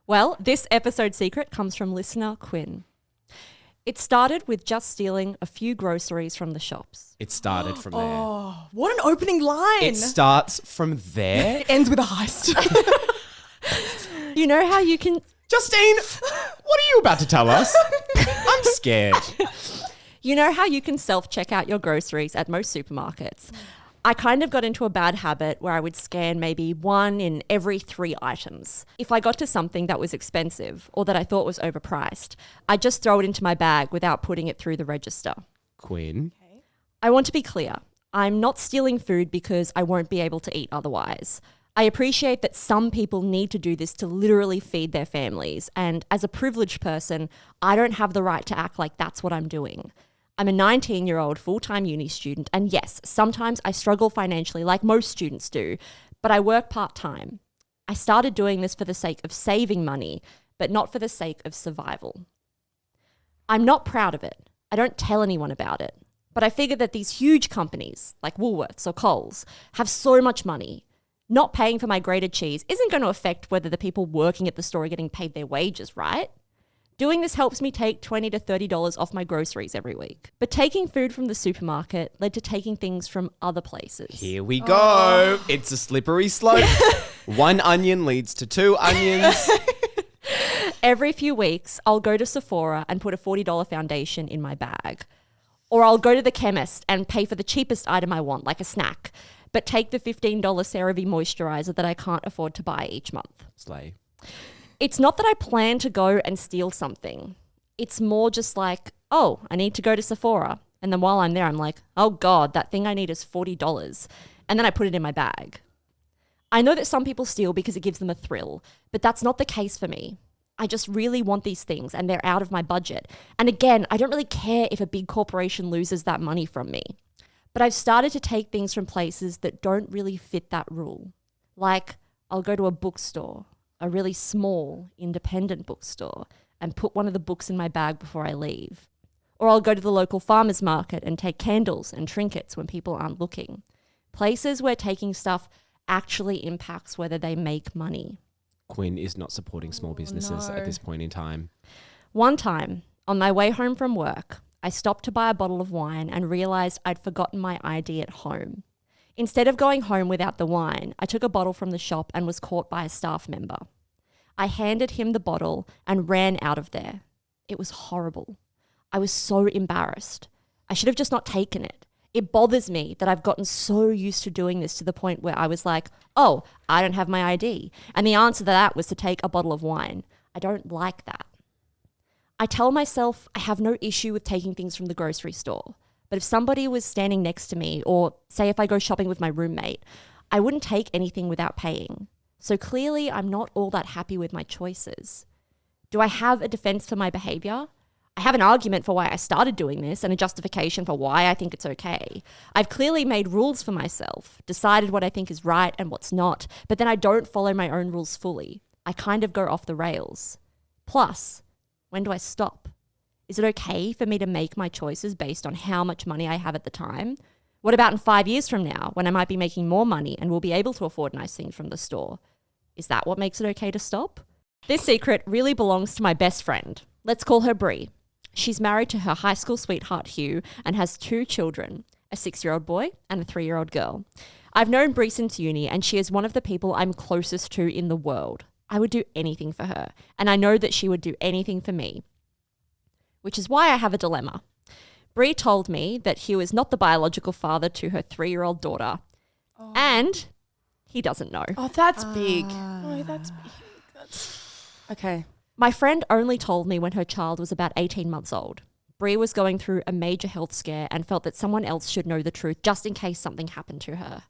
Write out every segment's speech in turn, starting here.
Well, this episode secret comes from listener Quinn. It started with just stealing a few groceries from the shops. It started from there. Oh, what an opening line. It starts from there. It ends with a heist. You know how you can... Justine, what are you about to tell us? I'm scared. You know how you can self-check out your groceries at most supermarkets? I kind of got into a bad habit where I would scan maybe 1 in every 3 items. If I got to something that was expensive or that I thought was overpriced, I'd just throw it into my bag without putting it through the register. Quinn. I want to be clear. I'm not stealing food because I won't be able to eat otherwise. I appreciate that some people need to do this to literally feed their families, and as a privileged person, I don't have the right to act like that's what I'm doing. I'm a 19-year-old full-time uni student, and yes, sometimes I struggle financially like most students do, but I work part-time. I started doing this for the sake of saving money, but not for the sake of survival. I'm not proud of it. I don't tell anyone about it, but I figure that these huge companies like Woolworths or Coles have so much money. Not paying for my grated cheese isn't going to affect whether the people working at the store are getting paid their wages, right? Doing this helps me take $20 to $30 off my groceries every week. But taking food from the supermarket led to taking things from other places. Here we go. It's a slippery slope. 1 onion leads to 2 onions. Every few weeks, I'll go to Sephora and put a $40 foundation in my bag. Or I'll go to the chemist and pay for the cheapest item I want, like a snack, but take the $15 CeraVe moisturizer that I can't afford to buy each month. Slay. It's not that I plan to go and steal something. It's more just like, oh, I need to go to Sephora. And then while I'm there, I'm like, oh God, that thing I need is $40. And then I put it in my bag. I know that some people steal because it gives them a thrill, but that's not the case for me. I just really want these things and they're out of my budget. And again, I don't really care if a big corporation loses that money from me. But I've started to take things from places that don't really fit that rule. Like, I'll go to a bookstore, a really small, independent bookstore, and put one of the books in my bag before I leave. Or I'll go to the local farmer's market and take candles and trinkets when people aren't looking. Places where taking stuff actually impacts whether they make money. Quinn is not supporting small businesses at this point in time. One time, on my way home from work, I stopped to buy a bottle of wine and realised I'd forgotten my ID at home. Instead of going home without the wine, I took a bottle from the shop and was caught by a staff member. I handed him the bottle and ran out of there. It was horrible. I was so embarrassed. I should have just not taken it. It bothers me that I've gotten so used to doing this to the point where I was like, oh, I don't have my ID. And the answer to that was to take a bottle of wine. I don't like that. I tell myself I have no issue with taking things from the grocery store. But if somebody was standing next to me, or say if I go shopping with my roommate, I wouldn't take anything without paying. So clearly I'm not all that happy with my choices. Do I have a defense for my behavior? I have an argument for why I started doing this and a justification for why I think it's okay. I've clearly made rules for myself, decided what I think is right and what's not, but then I don't follow my own rules fully. I kind of go off the rails. Plus, when do I stop? Is it okay for me to make my choices based on how much money I have at the time? What about in 5 years from now when I might be making more money and will be able to afford nice things from the store? Is that what makes it okay to stop? This secret really belongs to my best friend. Let's call her Brie. She's married to her high school sweetheart Hugh and has 2 children, a 6-year-old boy and a 3-year-old girl. I've known Brie since uni and she is one of the people I'm closest to in the world. I would do anything for her, and I know that she would do anything for me. Which is why I have a dilemma. Brie told me that Hugh is not the biological father to her 3-year-old daughter, and he doesn't know. Oh, that's big. Oh, that's big. Okay. My friend only told me when her child was about 18 months old. Brie was going through a major health scare and felt that someone else should know the truth just in case something happened to her.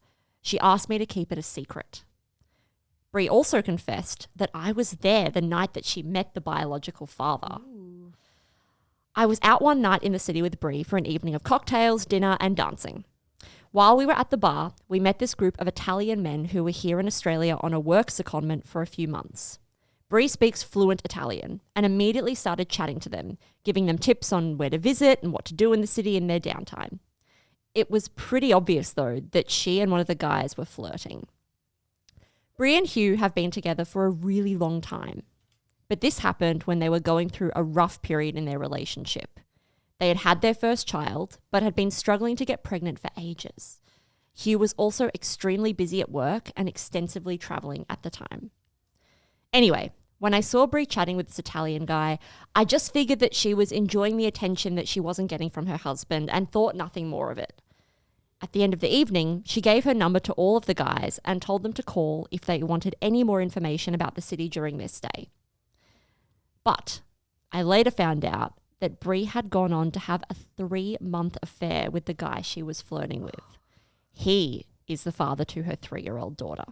She asked me to keep it a secret. Brie also confessed that I was there the night that she met the biological father. Ooh. I was out one night in the city with Brie for an evening of cocktails, dinner and dancing. While we were at the bar, we met this group of Italian men who were here in Australia on a work secondment for a few months. Brie speaks fluent Italian and immediately started chatting to them, giving them tips on where to visit and what to do in the city in their downtime. It was pretty obvious, though, that she and one of the guys were flirting. Brie and Hugh have been together for a really long time. But this happened when they were going through a rough period in their relationship. They had had their first child, but had been struggling to get pregnant for ages. Hugh was also extremely busy at work and extensively traveling at the time. Anyway, when I saw Brie chatting with this Italian guy, I just figured that she was enjoying the attention that she wasn't getting from her husband and thought nothing more of it. At the end of the evening, she gave her number to all of the guys and told them to call if they wanted any more information about the city during their stay. But I later found out that Brie had gone on to have a 3-month affair with the guy she was flirting with. He is the father to her 3-year-old daughter.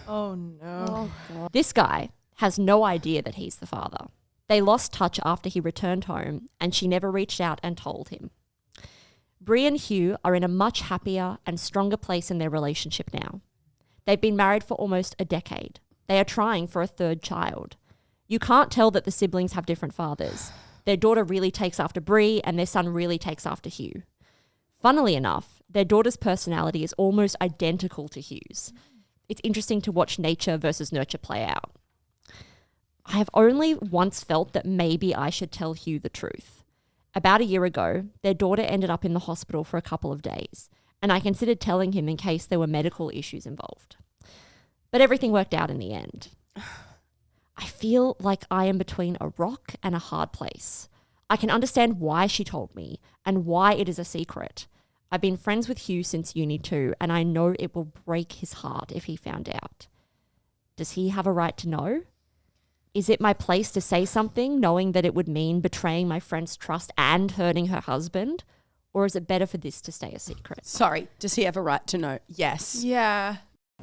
Oh, no. Oh, God. This guy has no idea that he's the father. They lost touch after he returned home, and she never reached out and told him. Brie and Hugh are in a much happier and stronger place in their relationship now. They've been married for almost a decade. They are trying for a 3rd child. You can't tell that the siblings have different fathers. Their daughter really takes after Brie, and their son really takes after Hugh. Funnily enough, their daughter's personality is almost identical to Hugh's. It's interesting to watch nature versus nurture play out. I have only once felt that maybe I should tell Hugh the truth. About a year ago, their daughter ended up in the hospital for a couple of days, and I considered telling him in case there were medical issues involved. But everything worked out in the end. I feel like I am between a rock and a hard place. I can understand why she told me and why it is a secret. I've been friends with Hugh since uni too, and I know it will break his heart if he found out. Does he have a right to know? Is it my place to say something, knowing that it would mean betraying my friend's trust and hurting her husband? Or is it better for this to stay a secret? Sorry, does he have a right to know? Yes. Yeah.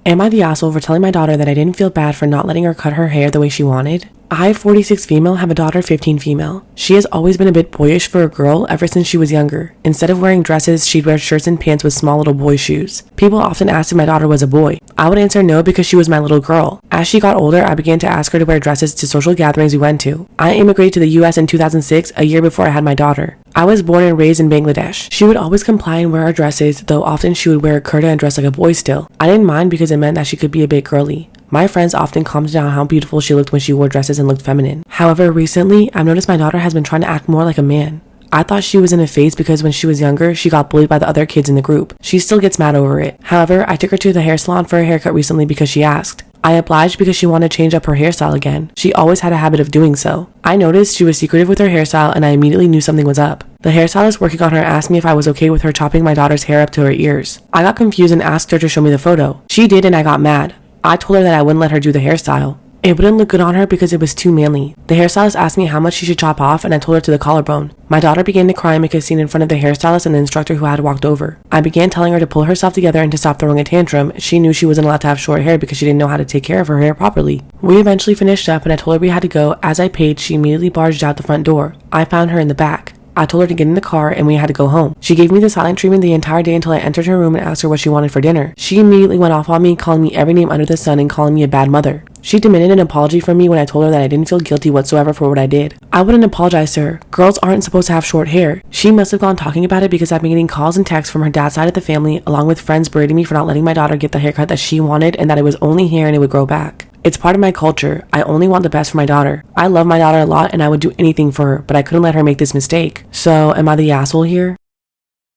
Am I the asshole for telling my daughter that I didn't feel bad for not letting her cut her hair the way she wanted? I, 46 female, have a daughter, 15 female. She has always been a bit boyish for a girl ever since she was younger. Instead of wearing dresses, she'd wear shirts and pants with small little boy shoes. People often asked if my daughter was a boy. I would answer no because she was my little girl. As she got older, I began to ask her to wear dresses to social gatherings we went to. I immigrated to the US in 2006, a year before I had my daughter. I was born and raised in Bangladesh. She would always comply and wear our dresses, though often she would wear a kurta and dress like a boy still. I didn't mind because it meant that she could be a bit girly. My friends often commented on how beautiful she looked when she wore dresses and looked feminine. However, recently, I've noticed my daughter has been trying to act more like a man. I thought she was in a phase because when she was younger, she got bullied by the other kids in the group. She still gets mad over it. However, I took her to the hair salon for a haircut recently because she asked. I obliged because she wanted to change up her hairstyle again. She always had a habit of doing so. I noticed she was secretive with her hairstyle and I immediately knew something was up. The hairstylist working on her asked me if I was okay with her chopping my daughter's hair up to her ears. I got confused and asked her to show me the photo. She did and I got mad. I told her that I wouldn't let her do the hairstyle. It wouldn't look good on her because it was too manly. The hairstylist asked me how much she should chop off and I told her to the collarbone. My daughter began to cry and make a scene in front of the hairstylist and the instructor who had walked over. I began telling her to pull herself together and to stop throwing a tantrum. She knew she wasn't allowed to have short hair because she didn't know how to take care of her hair properly. We eventually finished up and I told her we had to go. As I paid, she immediately barged out the front door. I found her in the back. I told her to get in the car and we had to go home. She gave me the silent treatment the entire day until I entered her room and asked her what she wanted for dinner. She immediately went off on me, calling me every name under the sun and calling me a bad mother. She demanded an apology from me when I told her that I didn't feel guilty whatsoever for what I did. I wouldn't apologize to her. Girls aren't supposed to have short hair. She must have gone talking about it because I've been getting calls and texts from her dad's side of the family, along with friends berating me for not letting my daughter get the haircut that she wanted and that it was only hair and it would grow back. It's part of my culture. I only want the best for my daughter. I love my daughter a lot and I would do anything for her, but I couldn't let her make this mistake. So, am I the asshole here?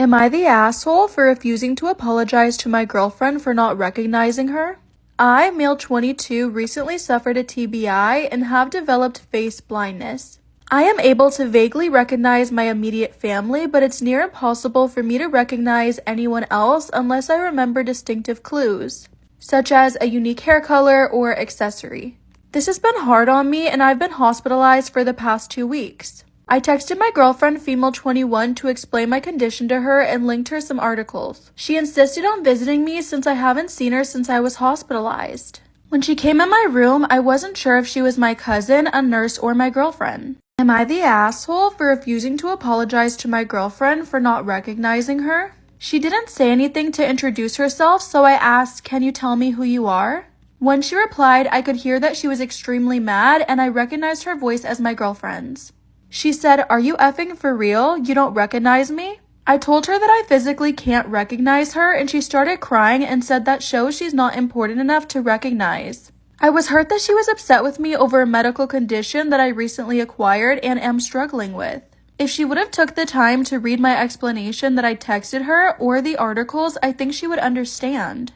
Am I the asshole for refusing to apologize to my girlfriend for not recognizing her? I, male 22, recently suffered a TBI and have developed face blindness. I am able to vaguely recognize my immediate family, but it's near impossible for me to recognize anyone else unless I remember distinctive clues, such as a unique hair color or accessory. This has been hard on me and I've been hospitalized for the past 2 weeks. I texted my girlfriend, female 21, to explain my condition to her and linked her some articles. She insisted on visiting me since I haven't seen her since I was hospitalized. When she came in my room, I wasn't sure if she was my cousin, a nurse, or my girlfriend. Am I the asshole for refusing to apologize to my girlfriend for not recognizing her? She didn't say anything to introduce herself, so I asked, "Can you tell me who you are?" When she replied, I could hear that she was extremely mad and I recognized her voice as my girlfriend's. She said, "Are you effing for real? You don't recognize me?" I told her that I physically can't recognize her and she started crying and said that shows she's not important enough to recognize. I was hurt that she was upset with me over a medical condition that I recently acquired and am struggling with. If she would have took the time to read my explanation that I texted her or the articles, I think she would understand.